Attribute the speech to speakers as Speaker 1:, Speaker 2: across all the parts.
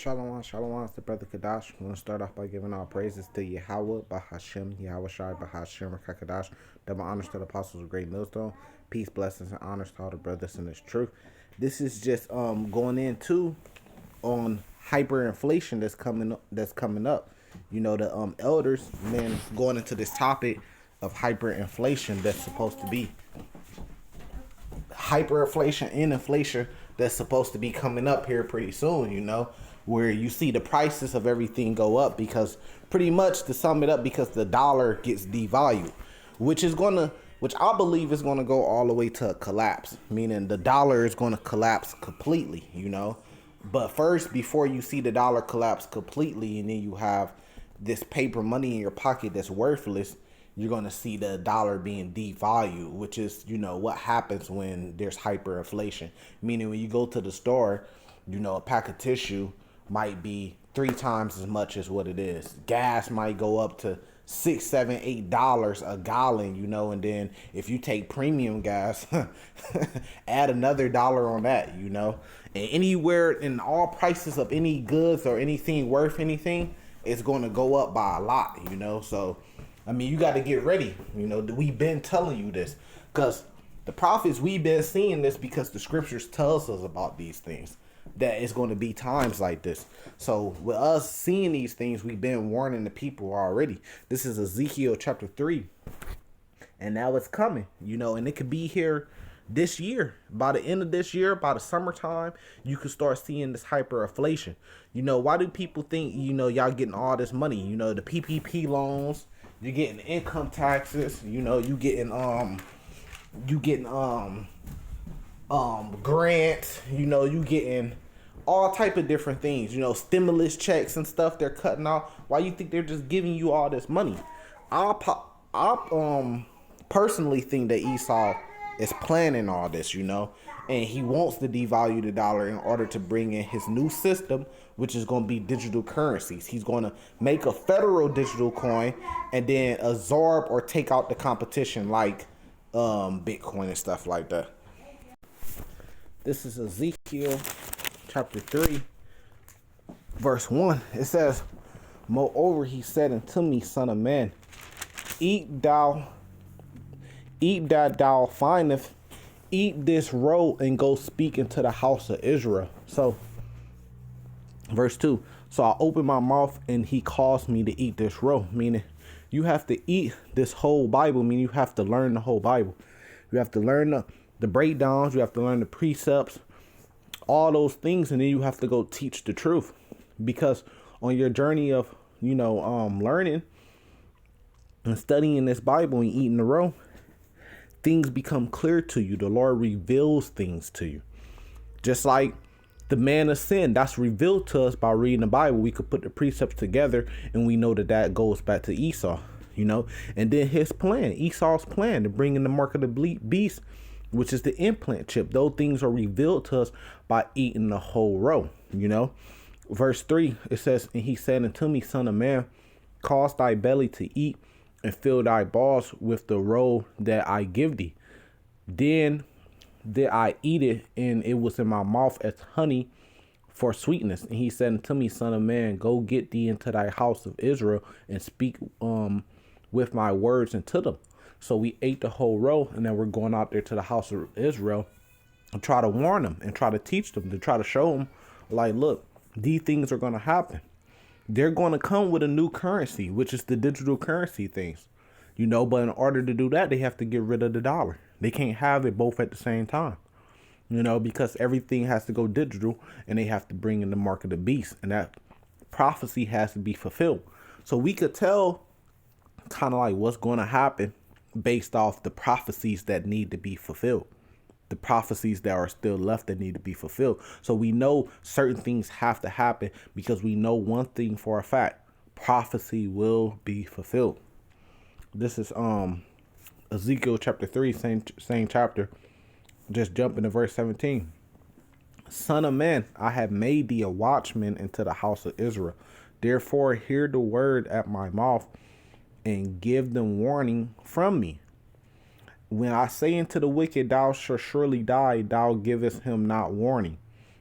Speaker 1: Shalom, shalom, it's the brother Kadash. I want to start off by giving all praises to Yahweh, Bahashem, Yahweh Shai, Bahashem, Kadash. Double honors to the apostles of Great Millstone. Peace, blessings, and honors to all the brothers in this truth. This is just going into on hyperinflation that's coming up. You know, the elders, man, going into this topic of hyperinflation that's supposed to be hyperinflation and inflation that's supposed to be coming up here pretty soon, you know, where you see the prices of everything go up because pretty much, to sum it up, because the dollar gets devalued, which I believe is gonna go all the way to a collapse, meaning the dollar is gonna collapse completely, you know. But first, before you see the dollar collapse completely and then you have this paper money in your pocket that's worthless, you're going to see the dollar being devalued, which is, you know, what happens when there's hyperinflation. Meaning when you go to the store, you know, a pack of tissue might be 3 times as much as what it is. Gas might go up to $6, $7, $8 a gallon, you know, and then if you take premium gas, add another dollar on that, you know. And anywhere in all prices of any goods or anything worth anything, it's going to go up by a lot, you know. So I mean, you got to get ready. You know, we've been telling you this because the prophets, we've been seeing this because the scriptures tells us about these things, that it's going to be times like this. So with us seeing these things, we've been warning the people already. This is Ezekiel chapter 3. And now it's coming, you know, and it could be here this year. By the end of this year, by the summertime, you could start seeing this hyperinflation. You know, why do people think, you know, y'all getting all this money? You know, the PPP loans, you're getting income taxes, you know, you getting grants, you know, you getting all type of different things, you know, stimulus checks and stuff they're cutting off. Why you think they're just giving you all this money? I personally think that Esau is planning all this, you know, and he wants to devalue the dollar in order to bring in his new system, which is going to be digital currencies. He's going to make a federal digital coin and then absorb or take out the competition like Bitcoin and stuff like that. This is Ezekiel chapter 3, verse 1. It says, "Moreover, he said unto me, Son of man, eat that thou findest, eat this roll and go speak into the house of Israel." So, verse 2. So I opened my mouth and he caused me to eat this roll. Meaning you have to eat this whole Bible. Meaning you have to learn the whole Bible. You have to learn the breakdowns. You have to learn the precepts, all those things. And then you have to go teach the truth. Because on your journey of, you know, learning and studying this Bible and eating the roll, things become clear to you. The Lord reveals things to you. Just like the man of sin, that's revealed to us by reading the Bible. We could put the precepts together and we know that that goes back to Esau, you know. And then his plan, Esau's plan to bring in the mark of the beast, which is the implant chip. Those things are revealed to us by eating the whole row, you know. Verse 3, it says, "And he said unto me, Son of man, cause thy belly to eat and fill thy balls with the roll that I give thee. Then did I eat it, and it was in my mouth as honey for sweetness. And he said unto me, Son of man, go get thee into thy house of Israel and speak with my words unto them." So we ate the whole roll, and then we're going out there to the house of Israel and try to warn them and try to teach them, to try to show them, like, look, these things are going to happen. They're going to come with a new currency, which is the digital currency things, you know. But in order to do that, they have to get rid of the dollar. They can't have it both at the same time, you know, because everything has to go digital and they have to bring in the mark of the beast. And that prophecy has to be fulfilled. So we could tell kind of like what's going to happen based off the prophecies that need to be fulfilled. The prophecies that are still left that need to be fulfilled. So we know certain things have to happen because we know one thing for a fact: prophecy will be fulfilled. This is Ezekiel chapter 3, same chapter. Just jumping to verse 17. "Son of man, I have made thee a watchman into the house of Israel. Therefore hear the word at my mouth and give them warning from me. When I say unto the wicked, thou shalt surely die, thou givest him not warning.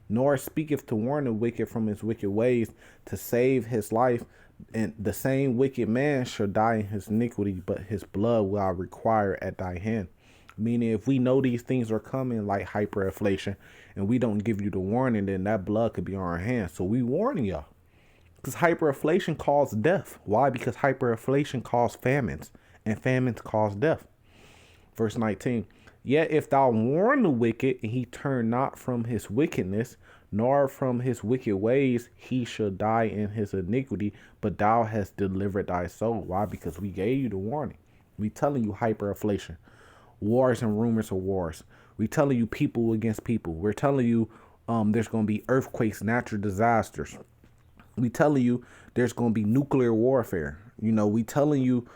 Speaker 1: nor speaketh to warn the wicked from his wicked ways, to save his life. And the same wicked man shall die in his iniquity, but his blood will I require at thy hand. Meaning, if we know these things are coming, like hyperinflation, and we don't give you the warning, then that blood could be on our hands. So we warning y'all. Because hyperinflation causes death. Why? Because hyperinflation causes famines, and famines cause death. Verse 19. Yet if thou warn the wicked, and he turn not from his wickedness, nor from his wicked ways, he shall die in his iniquity, but thou hast delivered thy soul. Why? Because we gave you the warning. We telling you hyperinflation, wars and rumors of wars. We telling you people against people. We're telling you there's going to be earthquakes, natural disasters. We telling you there's going to be nuclear warfare. You know, we telling you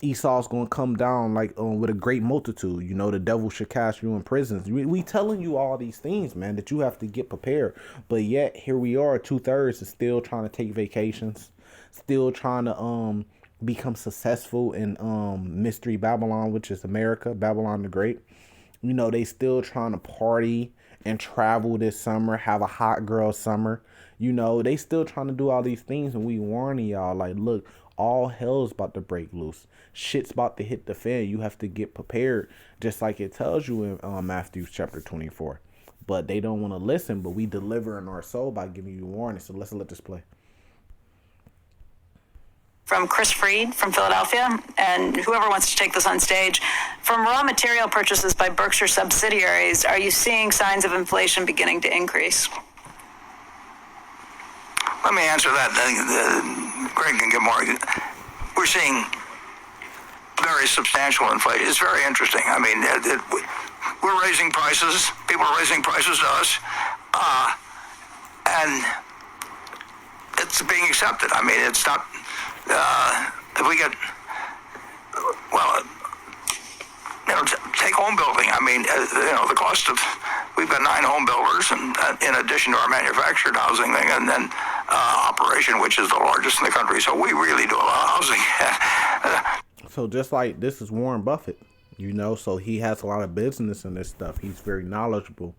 Speaker 1: Esau's going to come down like with a great multitude. You know, the devil should cast you in prisons. We telling you all these things, man, that you have to get prepared. But yet here we are, 2/3 is still trying to take vacations, still trying to become successful in Mystery Babylon, which is America, Babylon the Great. You know, they still trying to party and travel this summer, have a hot girl summer. You know, they still trying to do all these things, and we warning y'all, like, look, all hell's about to break loose. Shit's about to hit the fan. You have to get prepared, just like it tells you in Matthew chapter 24. But they don't want to listen, but we deliver in our soul by giving you warning. So let's let this play.
Speaker 2: From Chris Freed from Philadelphia, and whoever wants to take this on stage. From raw material purchases by Berkshire subsidiaries, are you seeing signs of inflation beginning to increase?
Speaker 3: Let me answer that. Greg can get more. We're seeing very substantial inflation. It's very interesting. I mean, we're raising prices. People are raising prices to us. And it's being accepted. I mean, it's not... if we get... Well, take home building. I mean, the cost of... We've got 9 home builders, and in addition to our manufactured housing thing, and then operation, which is the largest in the country. So we really do a lot of housing.
Speaker 1: So just like this is Warren Buffett, you know, so he has a lot of business in this stuff. He's very knowledgeable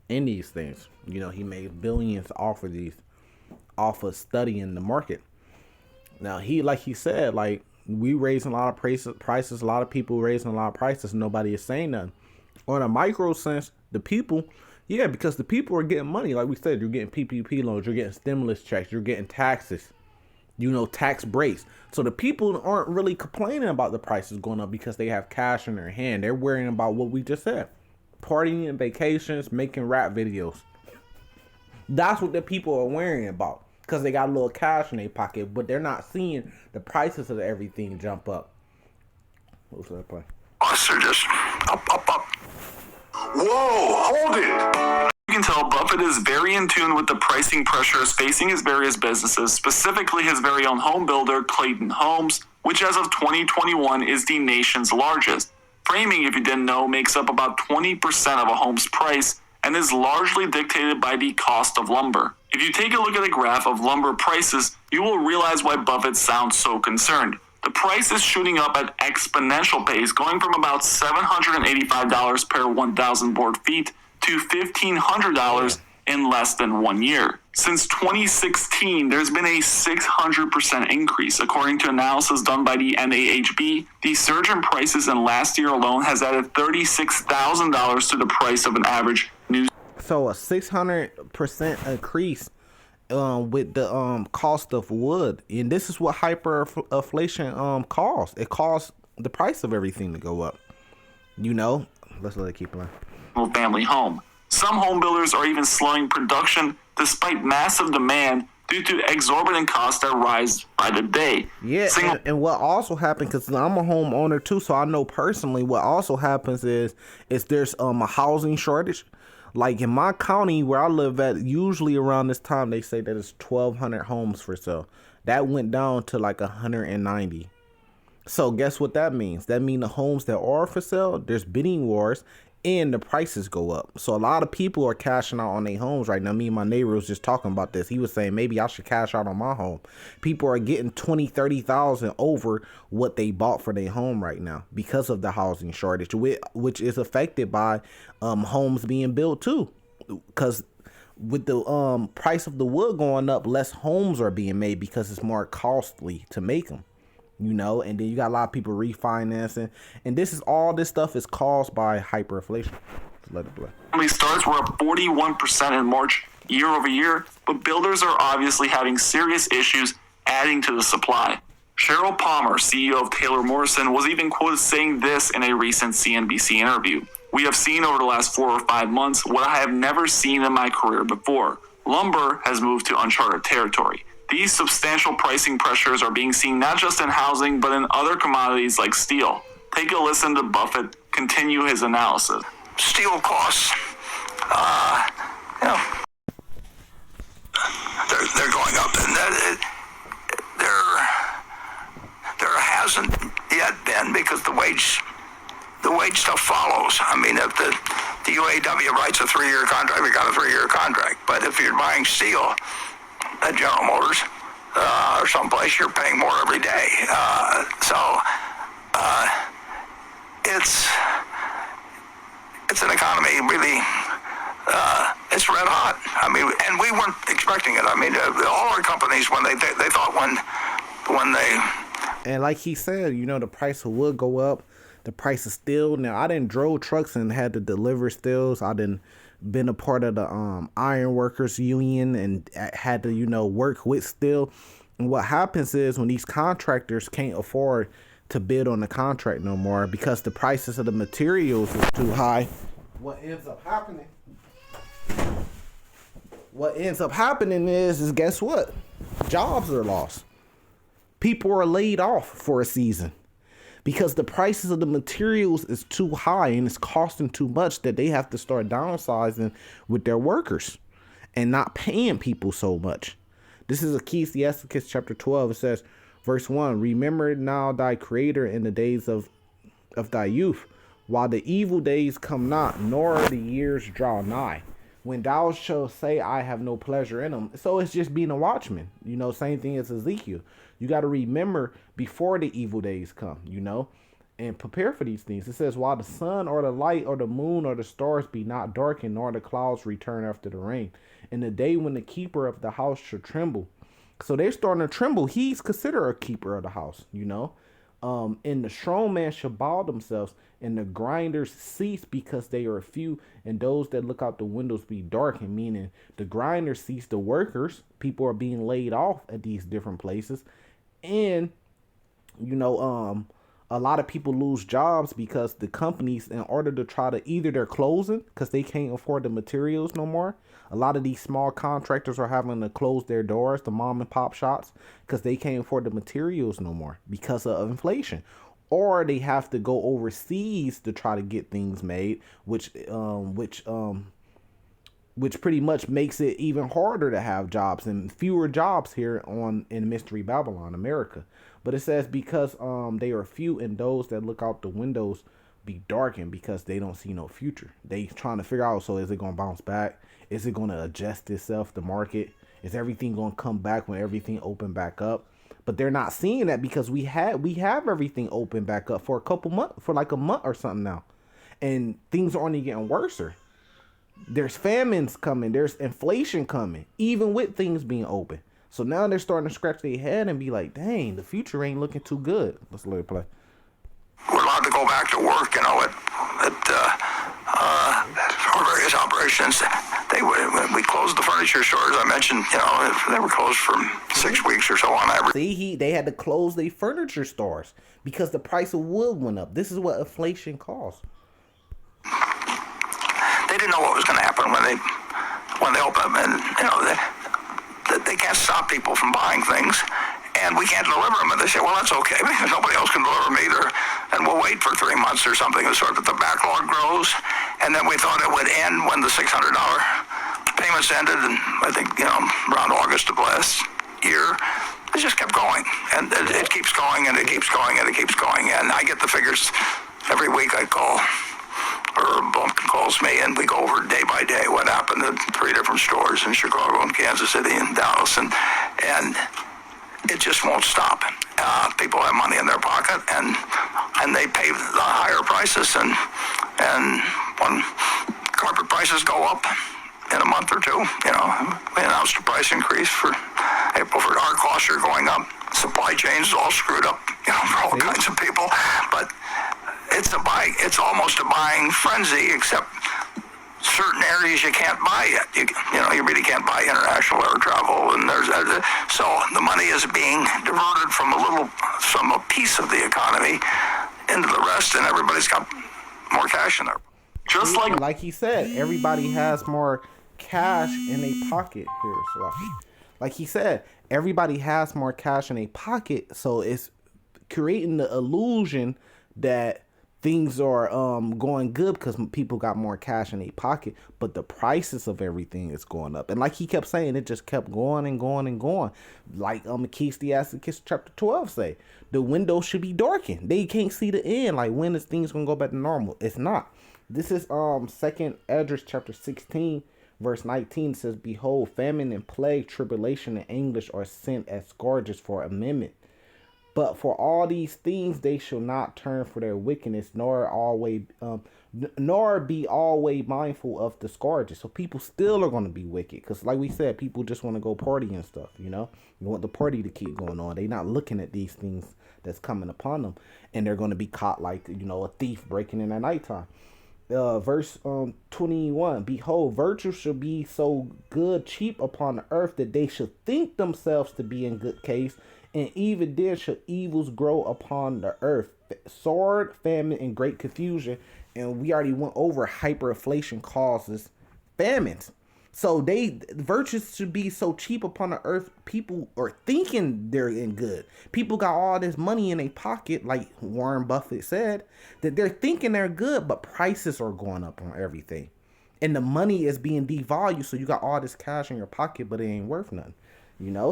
Speaker 1: in these things. You know, he made billions off of studying the market. Now, like he said, like, we raising a lot of prices, a lot of people raising a lot of prices, nobody is saying nothing. On a micro sense, the people, yeah, because the people are getting money. Like we said, you're getting PPP loans, you're getting stimulus checks, you're getting taxes, you know, tax breaks. So the people aren't really complaining about the prices going up because they have cash in their hand. They're worrying about what we just said. Partying and vacations, making rap videos. That's what the people are worrying about because they got a little cash in their pocket, but they're not seeing the prices of everything jump up. What was that play?
Speaker 3: Costs are just up. Whoa, hold it.
Speaker 4: You can tell Buffett is very in tune with the pricing pressures facing his various businesses, specifically his very own home builder, Clayton Homes, which as of 2021 is the nation's largest. Framing, if you didn't know, makes up about 20% of a home's price and is largely dictated by the cost of lumber. If you take a look at a graph of lumber prices, you will realize why Buffett sounds so concerned. The price is shooting up at exponential pace, going from about $785 per 1,000 board feet to $1,500 in less than 1 year. Since 2016, there's been a 600% increase. According to analysis done by the NAHB, the surge in prices in last year alone has added $36,000 to the price of an average new.
Speaker 1: So a 600% increase with the cost of wood, and this is what hyperinflation caused. It caused the price of everything to go up. You know, let's let it keep playing.
Speaker 4: Family home. Some home builders are even slowing production despite massive demand due to exorbitant costs that rise by the day.
Speaker 1: Yeah, and what also happened, because I'm a homeowner too, so I know personally what also happens is there's a housing shortage. Like in my county where I live at, usually around this time they say that it's 1,200 homes for sale. That went down to like 190. So guess what that means? That means the homes that are for sale, there's bidding wars and the prices go up. So a lot of people are cashing out on their homes right now. Me and my neighbor was just talking about this. He was saying maybe I should cash out on my home. People are getting 20, 30,000 over what they bought for their home right now because of the housing shortage, which is affected by homes being built too. Because with the price of the wood going up, less homes are being made because it's more costly to make them. And then you got a lot of people refinancing, and this stuff is caused by hyperinflation. Let it play.
Speaker 4: Family starts were up 41% in March year over year, but builders are obviously having serious issues adding to the supply. Cheryl Palmer, CEO of Taylor Morrison, was even quoted saying this in a recent CNBC interview. "We have seen over the last 4 or 5 months what I have never seen in my career before. Lumber has moved to uncharted territory. These substantial pricing pressures are being seen not just in housing, but in other commodities like steel." Take a listen to Buffett continue his analysis.
Speaker 3: Steel costs, they're going up, and there hasn't yet been, because the wage stuff follows. I mean, if the UAW writes a 3-year contract, we got a 3-year contract. But if you're buying steel at General Motors or someplace, you're paying more every day. It's an economy really. It's red hot. I mean, and we weren't expecting it. I mean, all our companies, when they thought when they.
Speaker 1: And like he said, the price of wood go up, the price of steel. Now, I didn't drove trucks and had to deliver steels. I didn't been a part of the iron workers union and had to, work with steel. And what happens is when these contractors can't afford to bid on the contract no more because the prices of the materials is too high, what ends up happening is guess what? Jobs are lost. People are laid off for a season because the prices of the materials is too high and it's costing too much that they have to start downsizing with their workers and not paying people so much. This is Ecclesiastes chapter 12. It says, verse 1, "Remember now thy creator in the days of thy youth, while the evil days come not, nor the years draw nigh, when thou shalt say, I have no pleasure in them." So it's just being a watchman. Same thing as Ezekiel. You got to remember before the evil days come, and prepare for these things. It says, "While the sun or the light or the moon or the stars be not darkened, nor the clouds return after the rain, in the day when the keeper of the house shall tremble." So they're starting to tremble. He's considered a keeper of the house, and the strong man shall bow themselves, and the grinders cease because they are few, and those that look out the windows be darkened, meaning the grinders cease, the workers, people are being laid off at these different places. And, a lot of people lose jobs because the companies, in order to try to, either they're closing because they can't afford the materials no more. A lot of these small contractors are having to close their doors, the mom and pop shops, because they can't afford the materials no more because of inflation. Or they have to go overseas to try to get things made, which pretty much makes it even harder to have jobs and fewer jobs here in Mystery Babylon, America. But it says because they are few, and those that look out the windows be darkened because they don't see no future. They trying to figure out, so is it going to bounce back? Is it going to adjust itself, the market? Is everything going to come back when everything open back up? But they're not seeing that because we have everything open back up for a couple months, for like a month or something now. And things are only getting worse. There's famines coming. There's inflation coming, even with things being open. So now they're starting to scratch their head and be like, dang, the future ain't looking too good. Let's let it play.
Speaker 3: We're allowed to go back to work, at our various operations. When we closed the furniture stores, I mentioned, they were closed for 6 weeks or so on average.
Speaker 1: See, they had to close their furniture stores because the price of wood went up. This is what inflation caused.
Speaker 3: They didn't know what was going to happen when they opened, and they can't stop people from buying things, and we can't deliver them. And they say, well, that's okay because nobody else can deliver them either, and we'll wait for 3 months or something. And sort of the backlog grows, and then we thought it would end when the $600 payments ended, and I think around August of last year. It just kept going, and it keeps going, and it keeps going, and it keeps going. And I get the figures every week. I call. Or Bumpkin calls me, and we go over day by day what happened at 3 different stores in Chicago and Kansas City and Dallas, and it just won't stop. People have money in their pocket, and they pay the higher prices, and when carpet prices go up, in a month or two. We announced a price increase for April. For our costs are going up. Supply chains all screwed up, for all kinds of people. But it's almost a buying frenzy, except certain areas you can't buy yet. You really can't buy international air travel, and so the money is being diverted from a piece of the economy into the rest, and everybody's got more cash in there.
Speaker 4: Just
Speaker 1: like he said, everybody has more cash in their pocket here. So like he said, everybody has more cash in their pocket, so it's creating the illusion that things are going good because people got more cash in their pocket, but the prices of everything is going up. And like he kept saying, it just kept going and going and going. Like Ecclesiastes chapter 12 say, the window should be darkened. They can't see the end. Like, when is things gonna go back to normal? It's not. This is 2nd Esdras chapter 16 verse 19. It says, behold, famine and plague, tribulation and anguish are sent as scourges for amendment. But for all these things they shall not turn for their wickedness, nor be always mindful of the scourges. So people still are going to be wicked, because like we said, people just want to go party and stuff. You want the party to keep going on. They're not looking at these things that's coming upon them, and they're going to be caught like a thief breaking in at nighttime. Verse 21, behold, virtue shall be so good cheap upon the earth that they shall think themselves to be in good case, and even then shall evils grow upon the earth, sword, famine, and great confusion. And we already went over hyperinflation causes famines. So virtues should be so cheap upon the earth, people are thinking they're in good. People got all this money in their pocket, like Warren Buffett said, that they're thinking they're good, but prices are going up on everything. And the money is being devalued, so you got all this cash in your pocket, but it ain't worth nothing.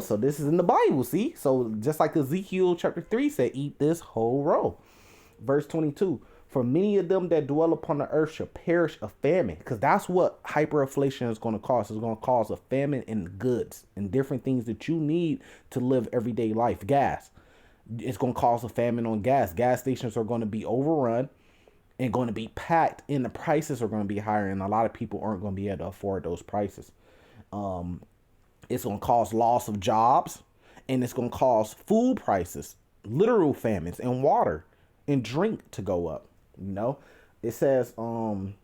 Speaker 1: So this is in the Bible, see? So just like Ezekiel chapter 3 said, eat this whole roll. Verse 22, for many of them that dwell upon the earth shall perish of famine. Because that's what hyperinflation is going to cause. It's going to cause a famine in goods and different things that you need to live everyday life. Gas. It's going to cause a famine on gas. Gas stations are going to be overrun and going to be packed, and the prices are going to be higher, and a lot of people aren't going to be able to afford those prices. It's going to cause loss of jobs, and it's going to cause food prices, literal famines, and water and drink to go up. It says, in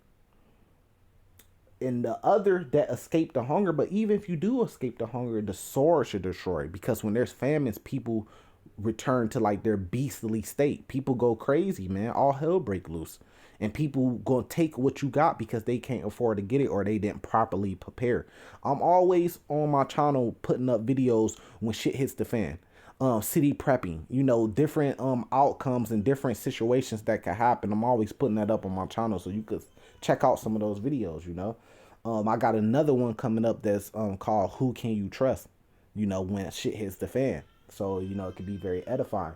Speaker 1: the other that escape the hunger, but even if you do escape the hunger, the sword should destroy, because when there's famines, people return to like their beastly state. People go crazy, man. All hell break loose. And people gonna take what you got because they can't afford to get it, or they didn't properly prepare. I'm always on my channel putting up videos when shit hits the fan. City prepping, different outcomes and different situations that could happen. I'm always putting that up on my channel, so you could check out some of those videos. I got another one coming up that's called Who Can You Trust? When shit hits the fan. So it could be very edifying.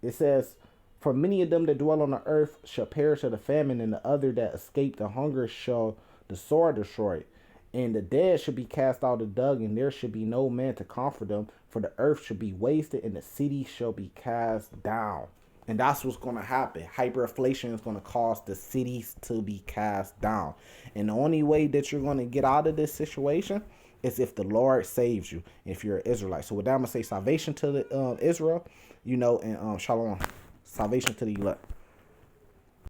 Speaker 1: It says, for many of them that dwell on the earth shall perish of the famine, and the other that escape the hunger shall the sword destroy. And the dead shall be cast out of the dug, and there shall be no man to comfort them. For the earth shall be wasted, and the city shall be cast down. And that's what's going to happen. Hyperinflation is going to cause the cities to be cast down. And the only way that you're going to get out of this situation is if the Lord saves you, if you're an Israelite. So with that, I'm going to say salvation to the Israel, and shalom. Salvation to the elect.